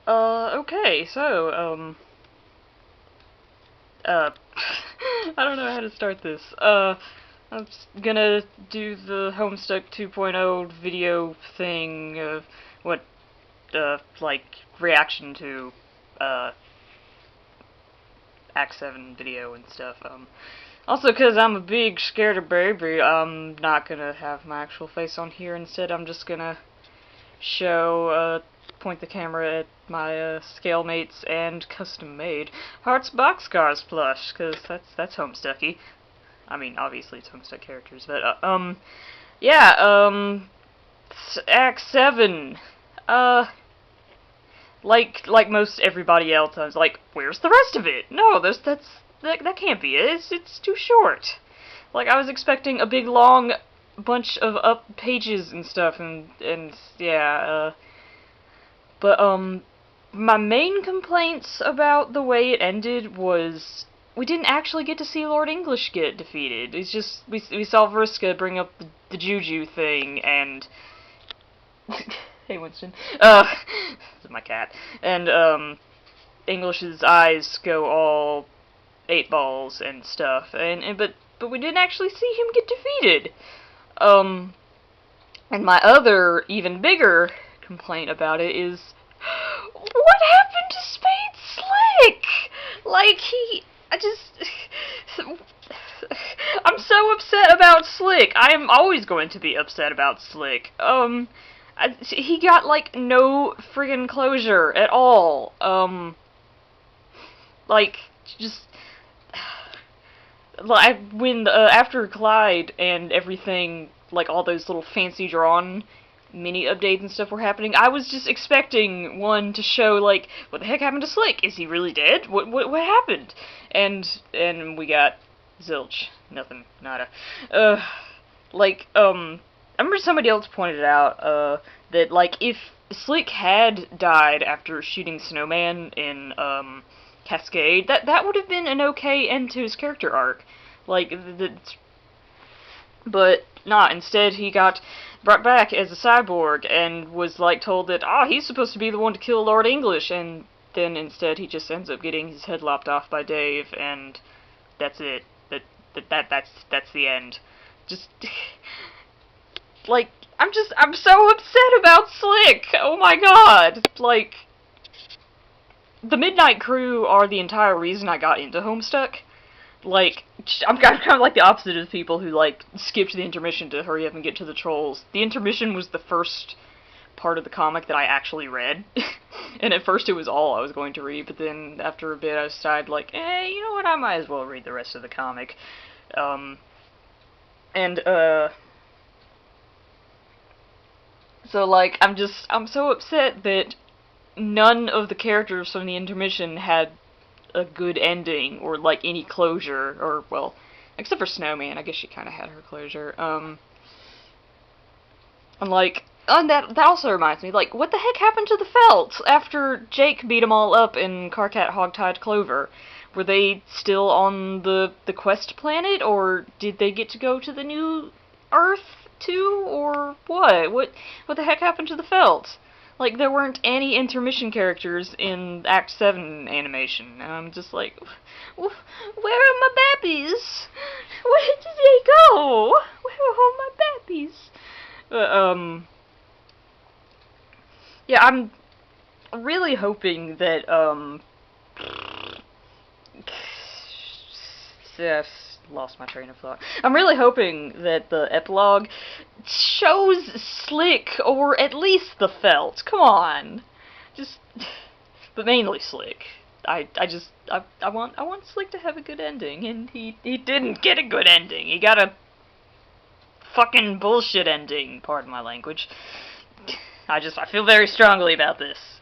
Okay, so, I don't know how to start this. I'm just gonna do the Homestuck 2.0 video thing, what, like, reaction to, Act 7 video and stuff, Also, because I'm a big scared baby, I'm not gonna have my actual face on here. Instead, I'm just gonna point the camera at my scale mates and custom-made Hearts Boxcars plush, because that's Homestucky. I mean, obviously it's Homestuck characters, but yeah, Act 7. Like most everybody else, I was like, where's the rest of it? No, that can't be it. It's too short. Like, I was expecting a big long bunch of up pages and stuff, and yeah, but, my main complaints about the way it ended was we didn't actually get to see Lord English get defeated. It's just, we saw Vriska bring up the Juju thing, and... hey, Winston. This is my cat. And, English's eyes go all 8 balls and stuff, but we didn't actually see him get defeated. And my other, even bigger complaint about it is, what happened to Spade Slick? Like, I'm so upset about Slick. I am always going to be upset about Slick. He got, like, no friggin' closure at all. Like, just... Like, when, after Clyde and everything, like, all those little fancy drawn mini updates and stuff were happening, I was just expecting one to show, like, what the heck happened to Slick? Is he really dead? What happened? And we got zilch. Nothing. Nada. I remember somebody else pointed out, that, like, if Slick had died after shooting Snowman in, Cascade, that would have been an okay end to his character arc. Like, but not. Instead, he got brought back as a cyborg and was, like, told that, he's supposed to be the one to kill Lord English, and then instead he just ends up getting his head lopped off by Dave, and that's it. That's the end. Just, like, I'm so upset about Slick! Oh my god! Like, the Midnight Crew are the entire reason I got into Homestuck. Like, I'm kind of like the opposite of the people who, like, skipped the intermission to hurry up and get to the trolls. The intermission was the first part of the comic that I actually read. And at first it was all I was going to read, but then after a bit I decided, like, you know what, I might as well read the rest of the comic. So, like, I'm so upset that none of the characters from the intermission had a good ending, or, like, any closure, or, well, except for Snowman, I guess she kind of had her closure, and, like, and that also reminds me, like, what the heck happened to the Felts after Jake beat them all up in Carcat Hogtied Clover? Were they still on the quest planet, or did they get to go to the new Earth, too, or what? What the heck happened to the Felts? Like, there weren't any intermission characters in Act 7 animation, and I'm just like, where are my babbies? Where did they go? Where are all my babbies? Yeah, I'm really hoping that, yes, lost my train of thought. I'm really hoping that the epilogue shows Slick, or at least the Felt. Come on. Just, but mainly Slick. I want Slick to have a good ending, and he didn't get a good ending. He got a fucking bullshit ending, pardon my language. I feel very strongly about this.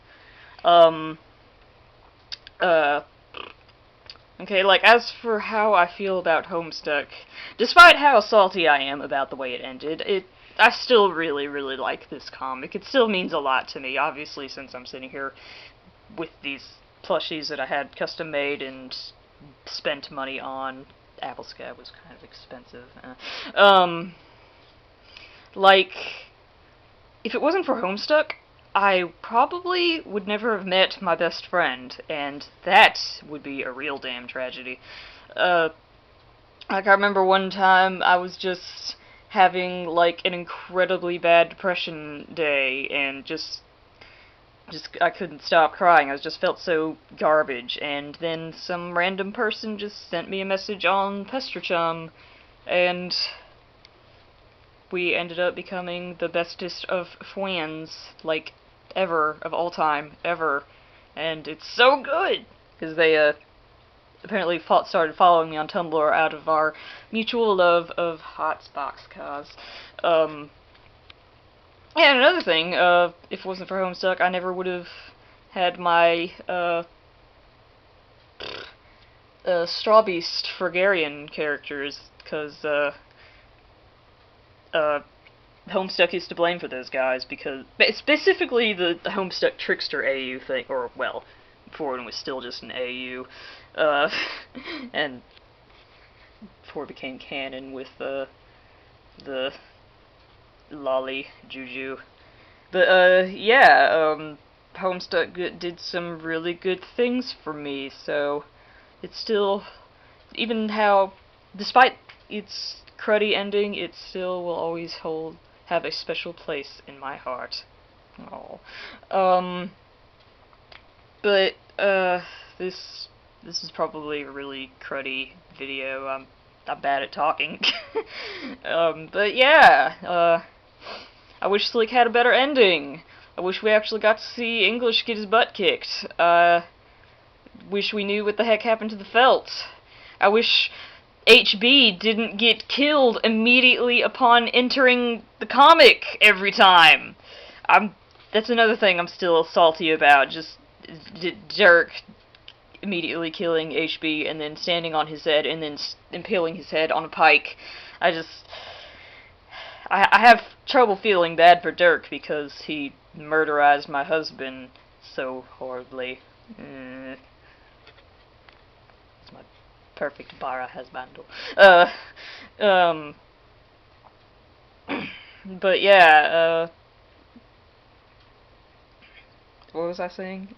Okay, like, as for how I feel about Homestuck, despite how salty I am about the way it ended, I still really, really like this comic. It still means a lot to me, obviously, since I'm sitting here with these plushies that I had custom made and spent money on. Apple Scab was kind of expensive. Like, if it wasn't for Homestuck, I probably would never have met my best friend, and that would be a real damn tragedy. Like, I remember one time I was just having, like, an incredibly bad depression day, and just I couldn't stop crying. I just felt so garbage, and then some random person just sent me a message on Pesterchum, and we ended up becoming the bestest of friends, like, ever, of all time, ever. And it's so good! Because they, apparently started following me on Tumblr out of our mutual love of hot boxcars. Yeah, and another thing, if it wasn't for Homestuck, I never would have had my, Straw Beast Fragarian characters, because, Homestuck is to blame for those guys, because specifically the Homestuck Trickster AU thing, or, well, before it was still just an AU, and before it became canon with the Lolly Juju. But, yeah, Homestuck did some really good things for me, so it's still, even how, despite its cruddy ending, it still will always have a special place in my heart. Oh, but this is probably a really cruddy video. I'm bad at talking. But yeah, I wish Slick had a better ending. I wish we actually got to see English get his butt kicked. Wish we knew what the heck happened to the felt. I wish HB didn't get killed immediately upon entering the comic every time. That's another thing I'm still salty about. Just Dirk immediately killing HB and then standing on his head and then impaling his head on a pike. I have trouble feeling bad for Dirk because he murderized my husband so horribly. It's my perfect bara husbando. But yeah, what was I saying?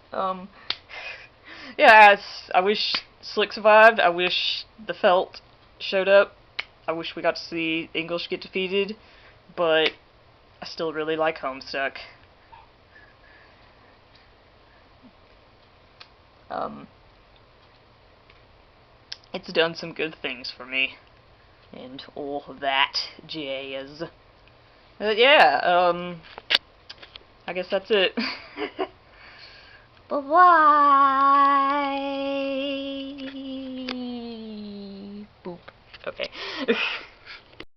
Yeah, I wish Slick survived. I wish the Felt showed up. I wish we got to see English get defeated. But I still really like Homestuck. It's done some good things for me. And all that jazz. But yeah, I guess that's it. Bye-bye. Boop. Okay.